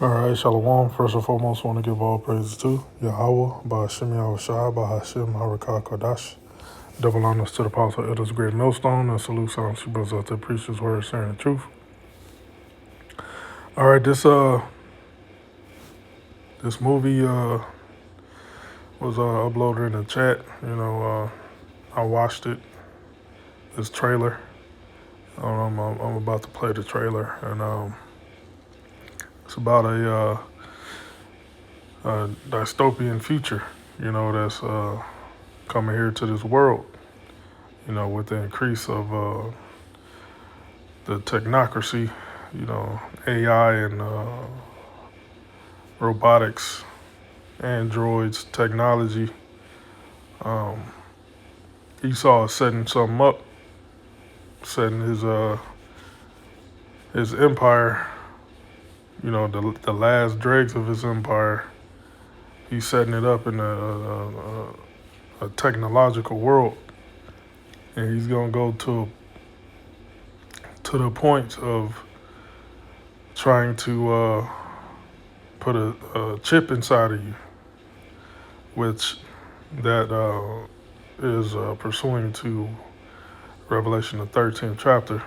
All right, Shalom. First and foremost, want to give all praises to Yahweh, Ba'ashim Yahushua, Ba'ashim Harakah Kodash. Double honors to the apostle, elders, great millstone, and salute sounds to brothers out there, preach his word, sharing the truth. All right, this movie was uploaded in the chat. I watched it. This trailer. I'm about to play the trailer, and it's about a dystopian future. That's coming here to this world. With the increase of the technocracy, AI and robotics, androids, technology. Esau is setting something up, setting his empire. The last dregs of his empire. He's setting it up in a technological world, and he's gonna go to the point of trying to put a chip inside of you, which that is pursuing to Revelation the 13th chapter,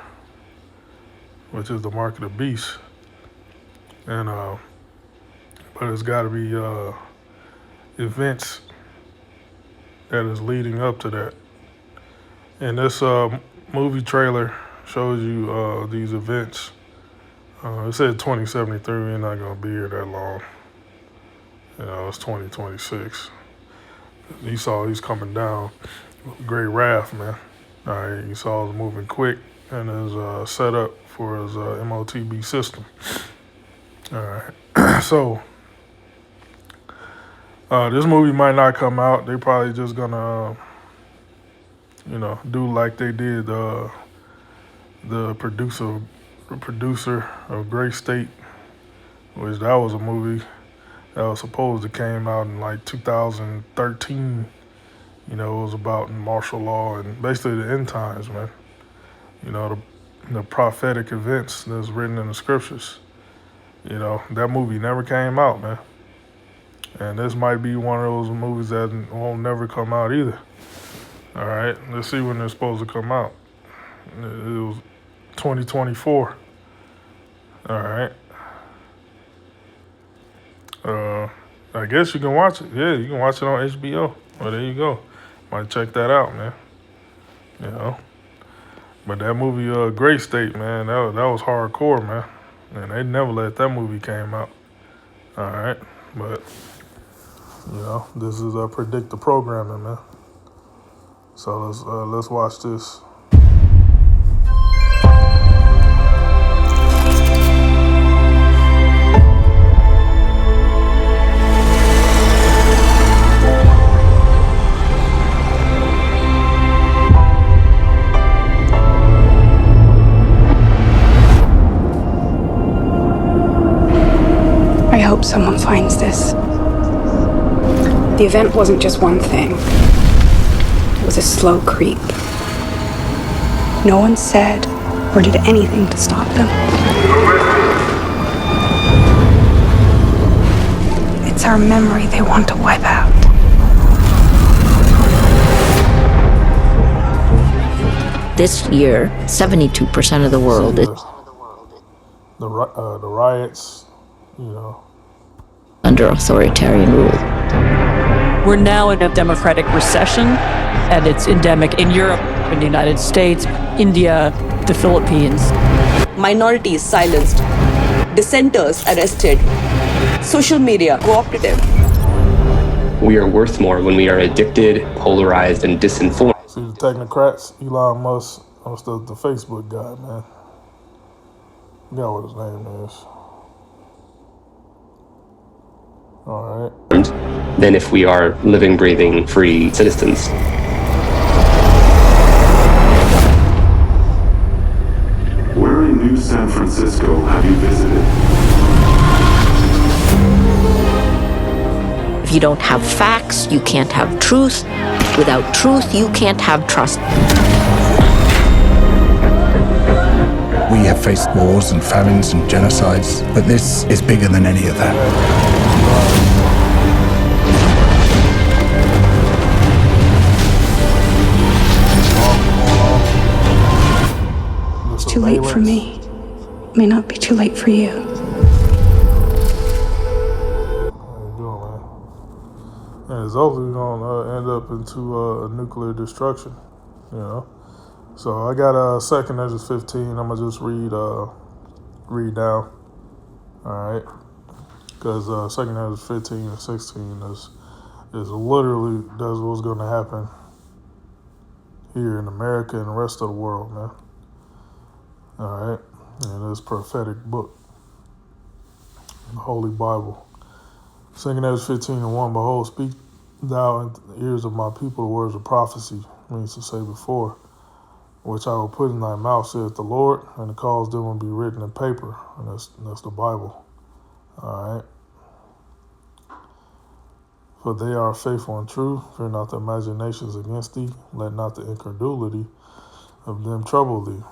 which is the mark of the beast, and but it's got to be events that is leading up to that. And this movie trailer shows you these events. It said 2073. We're not gonna be here that long. It's 2026. He's coming down. Great wrath, man. All right, Esau's moving quick and is set up for his MOTB system. All right, so this movie might not come out. They probably just gonna, do like they did the producer of Great State, which that was a movie that was supposed to came out in like 2013. It was about martial law and basically the end times, man. The prophetic events that's written in the scriptures. That movie never came out, man. And this might be one of those movies that won't never come out either. All right, let's see when they're supposed to come out. It was 2024. All right. I guess you can watch it. Yeah, you can watch it on HBO. Well, there you go. Might check that out, man. But that movie, Great State, man, that was hardcore, man. And they never let that movie came out. All right, but this is predictive programming, man. So let's watch this. I hope someone finds this. The event wasn't just one thing. It was a slow creep. No one said or did anything to stop them. It's our memory they want to wipe out. This year, 72% of the world is the riots, under authoritarian rule. We're now in a democratic recession, and it's endemic in Europe, in the United States, India, the Philippines. Minorities silenced, dissenters arrested, social media cooperative. We are worth more when we are addicted, polarized, and disinformed. See the technocrats, Elon Musk, the Facebook guy, man. You know what his name is. All right. Than if we are living, breathing, free citizens. Where in New San Francisco have you visited? If you don't have facts, you can't have truth. Without truth, you can't have trust. We have faced wars and famines and genocides, but this is bigger than any of that. It's too late for me. It may not be too late for you. How you doing, man? And it's hopefully gonna end up into nuclear destruction, you know. So I got Second Ezra 15. I'm gonna just read down, all right? Because Second Ezra 15 and 16 is literally that's what's gonna happen here in America and the rest of the world, man. All right, and this prophetic book, the Holy Bible. Second Ezra 15 and 1. Behold, speak thou in the ears of my people the words of prophecy, means to say before, which I will put in thy mouth, saith the Lord, and to cause them will be written in paper, and that's the Bible. All right. For they are faithful and true. Fear not the imaginations against thee. Let not the incredulity of them trouble thee.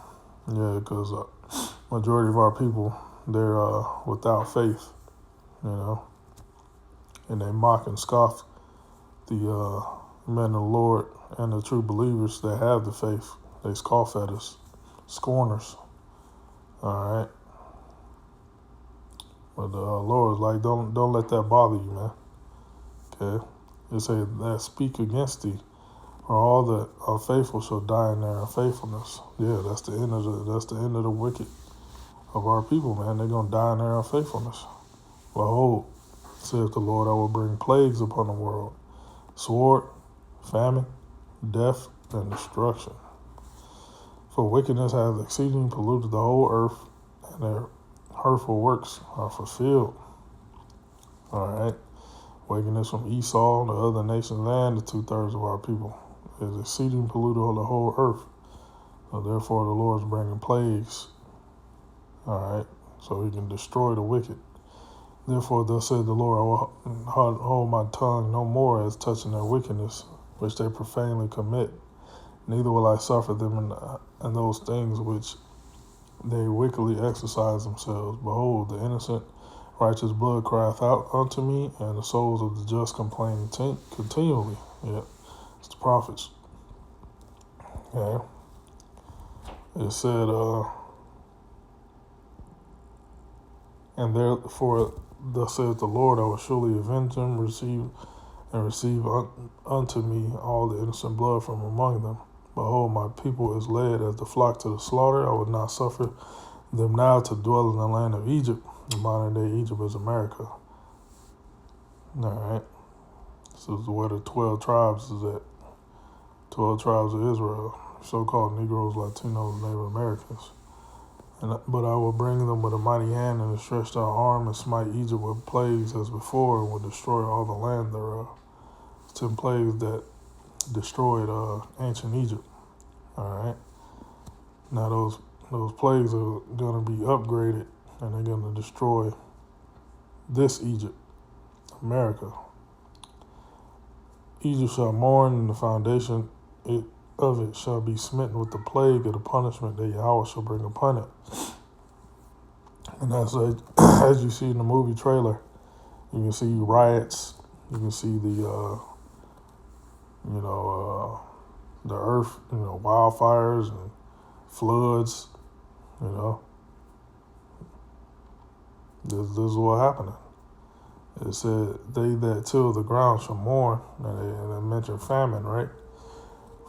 Yeah, because majority of our people, they're without faith, you know, and they mock and scoff the men of the Lord and the true believers that have the faith. They scoff at us, scorners. All right, but the Lord is like, don't let that bother you, man. Okay, it say that speak against thee, or all that are faithful shall die in their unfaithfulness. Yeah, that's the end of the wicked of our people, man. They're gonna die in their unfaithfulness. Behold, saith the Lord, I will bring plagues upon the world, sword, famine, death, and destruction. For wickedness hath exceedingly polluted the whole earth, and their hurtful works are fulfilled. All right. Wickedness from Esau, the other nations, and the 2/3 of our people is exceedingly polluted the whole earth. So therefore the Lord is bringing plagues. All right. So he can destroy the wicked. Therefore thus said the Lord, I will hold my tongue no more as touching their wickedness, which they profanely commit. Neither will I suffer them in those things which they wickedly exercise themselves. Behold, the innocent righteous blood crieth out unto me, and the souls of the just complain continually. Yeah, it's the prophets. Yeah. It said, and therefore thus saith the Lord, I will surely avenge them, receive unto me all the innocent blood from among them. Behold, my people is led as the flock to the slaughter. I will not suffer them now to dwell in the land of Egypt. The modern day Egypt is America. All right. This is where the 12 tribes is at. 12 tribes of Israel, so-called Negroes, Latinos, Native Americans. But I will bring them with a mighty hand and a stretched out arm, and smite Egypt with plagues as before, and will destroy all the land thereof. 10 plagues that destroyed ancient Egypt. All right. Now those plagues are going to be upgraded, and they're going to destroy this Egypt, America. Egypt shall mourn, and the foundation of it shall be smitten with the plague of the punishment that Yahweh shall bring upon it. And that's as you see in the movie trailer, you can see riots, you can see the the earth, wildfires and floods, This is what happened. It said, they that till the ground shall mourn, and they mentioned famine, right?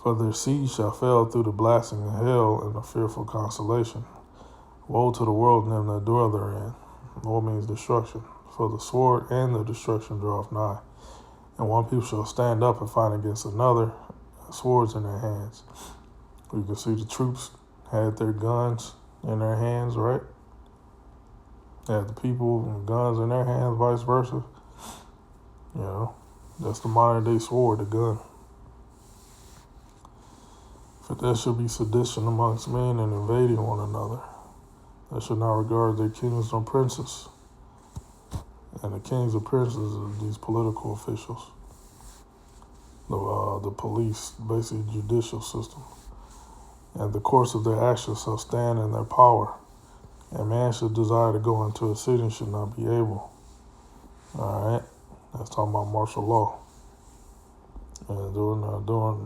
For their seed shall fail through the blasting of hell and the fearful consolation. Woe to the world and them that dwell therein. Woe means destruction. For the sword and the destruction draweth nigh. And one people shall stand up and fight against another, swords in their hands. You can see the troops had their guns in their hands, right? They had the people with guns in their hands, vice versa. That's the modern day sword, the gun. For there shall be sedition amongst men and invading one another. They shall not regard their kings nor princes. And the kings and princes are these political officials. The police, basically judicial system. And the course of their actions shall stand in their power. And man should desire to go into a city and should not be able. All right, that's talking about martial law. And during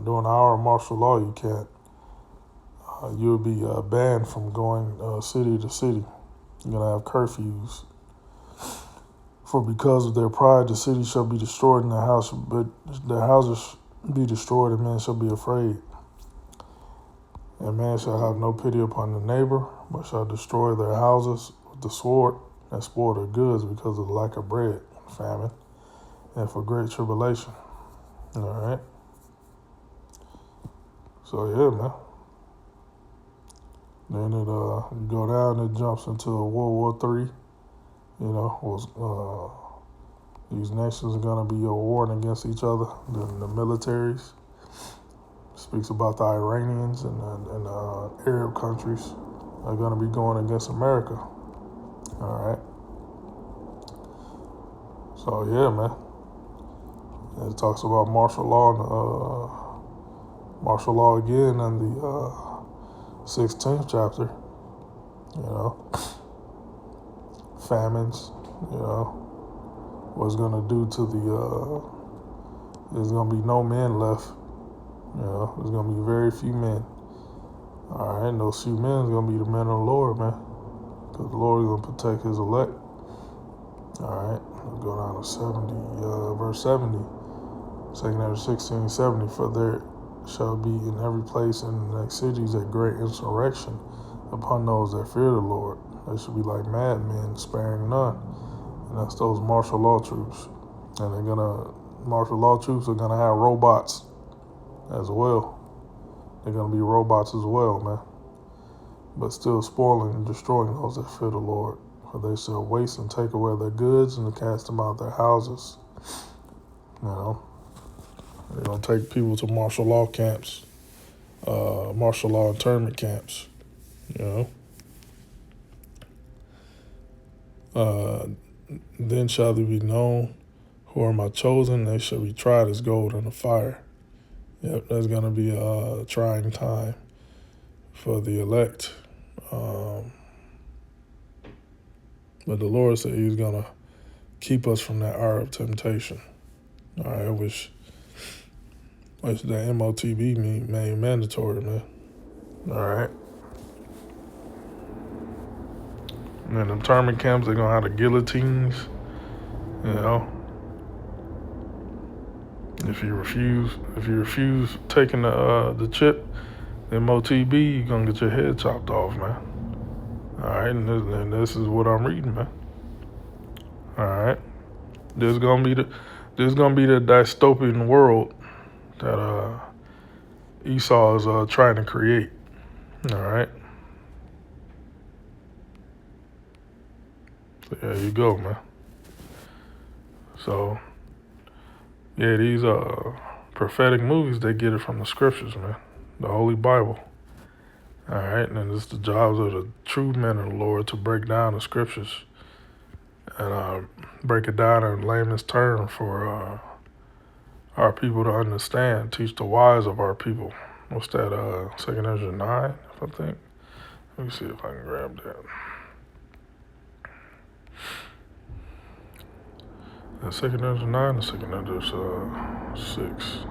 the hour of martial law, you can't. You'll be banned from going city to city. You're gonna have curfews. For because of their pride, the city shall be destroyed, and their houses be destroyed, and men shall be afraid. And man shall have no pity upon the neighbor, but shall destroy their houses with the sword, and spoil their goods because of the lack of bread, famine, and for great tribulation. All right. So yeah, man. Then it you go down, it jumps into World War III. These nations are gonna be warring against each other. The militaries speaks about the Iranians and Arab countries are gonna be going against America. All right. So yeah, man. It talks about martial law again in the 16th chapter. Famines. What's gonna do to there's gonna be no men left. There's gonna be very few men. All right, and those few men is gonna be the men of the Lord, man, because the Lord is gonna protect His elect. All right, we'll go down to 70, verse 70. 2 Ezra 16:70. For there shall be in every place in the next cities a great insurrection upon those that fear the Lord. They should be like madmen, sparing none. And that's those martial law troops. And martial law troops are gonna have robots as well. They're gonna be robots as well, man. But still spoiling and destroying those that fear the Lord. For they shall waste and take away their goods and cast them out of their houses. They're gonna take people to martial law camps, martial law internment camps. Then shall they be known who are my chosen, they shall be tried as gold in the fire. Yep, that's going to be a trying time for the elect. But the Lord said He's going to keep us from that hour of temptation. All right, which that MOTB made mandatory, man. All right. And then internment camps, they're going to have the guillotines. If you refuse taking the chip, MOTB, you're going to get your head chopped off, man. All right, and this is what I'm reading, man. All right. There's going to be the dystopian world that Esau is trying to create. All right. So there you go, man. So yeah, these prophetic movies, they get it from the scriptures, man. The Holy Bible. All right, and it's the jobs of the true men of the Lord to break down the scriptures and break it down in layman's term for our people to understand. Teach the wise of our people. What's that? 2 Ezra 9, I think. Let me see if I can grab that. The 2 Ezra 9, the 2 Ezra 6.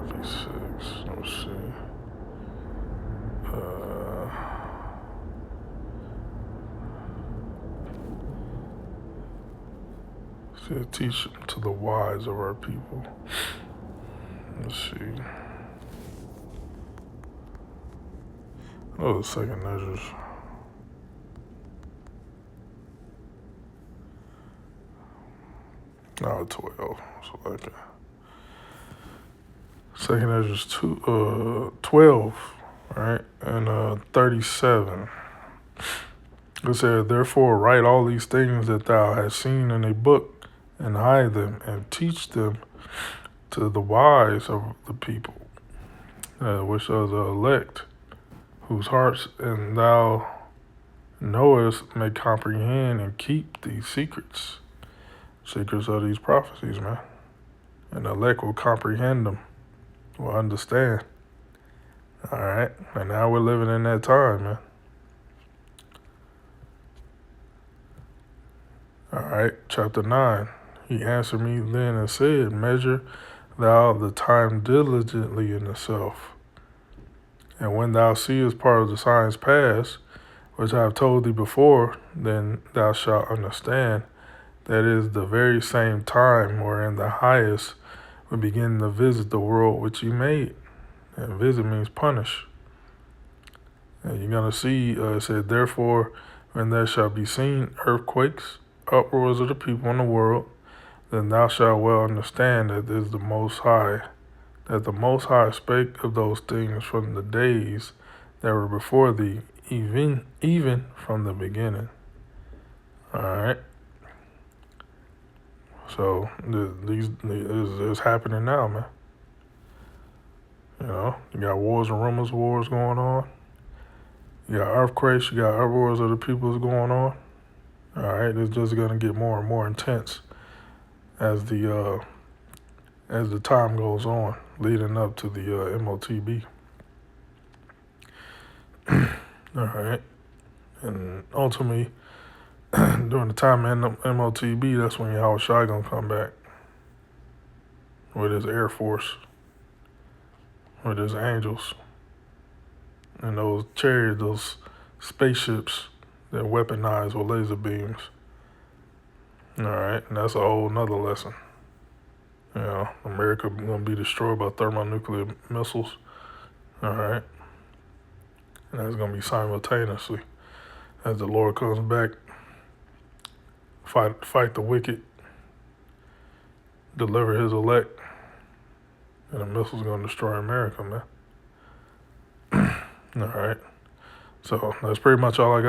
Maybe 6. Let's see. Teach to the wise of our people. Let's see. Oh, the 2 Ezra's. No, 12. So like 2 Ezra's 12, right? And 37. It said, therefore write all these things that thou hast seen in a book, and hide them, and teach them to the wise of the people, which are the elect, whose hearts and thou knowest may comprehend and keep these secrets of these prophecies, man. And the elect will comprehend them, will understand. All right, and now we're living in that time, man. right, chapter 9. He answered me then and said, Measure thou the time diligently in itself. And when thou seest part of the signs pass, which I have told thee before, then thou shalt understand that is the very same time wherein the highest will begin to visit the world which he made. And visit means punish. And you're going to see, it said, therefore, when there shall be seen earthquakes, uproars of the people in the world, then thou shalt well understand that is the Most High, that the Most High spake of those things from the days that were before thee, even from the beginning. All right. So it's happening now, man. You know, you got wars and rumors of wars going on. You got earthquakes. You got uproars of the peoples going on. All right, it's just gonna get more and more intense as the time goes on, leading up to the MOTB. All right, and ultimately, during the time of MOTB, that's when Yahweh Shai gonna come back with his Air Force, with his angels, and those chariots, those spaceships that weaponized with laser beams. All right, and that's a whole nother lesson. You know, America gonna be destroyed by thermonuclear missiles. All right, and that's gonna be simultaneously as the Lord comes back, fight the wicked, deliver his elect, and the missile's gonna destroy America, man. All right, so that's pretty much all I got.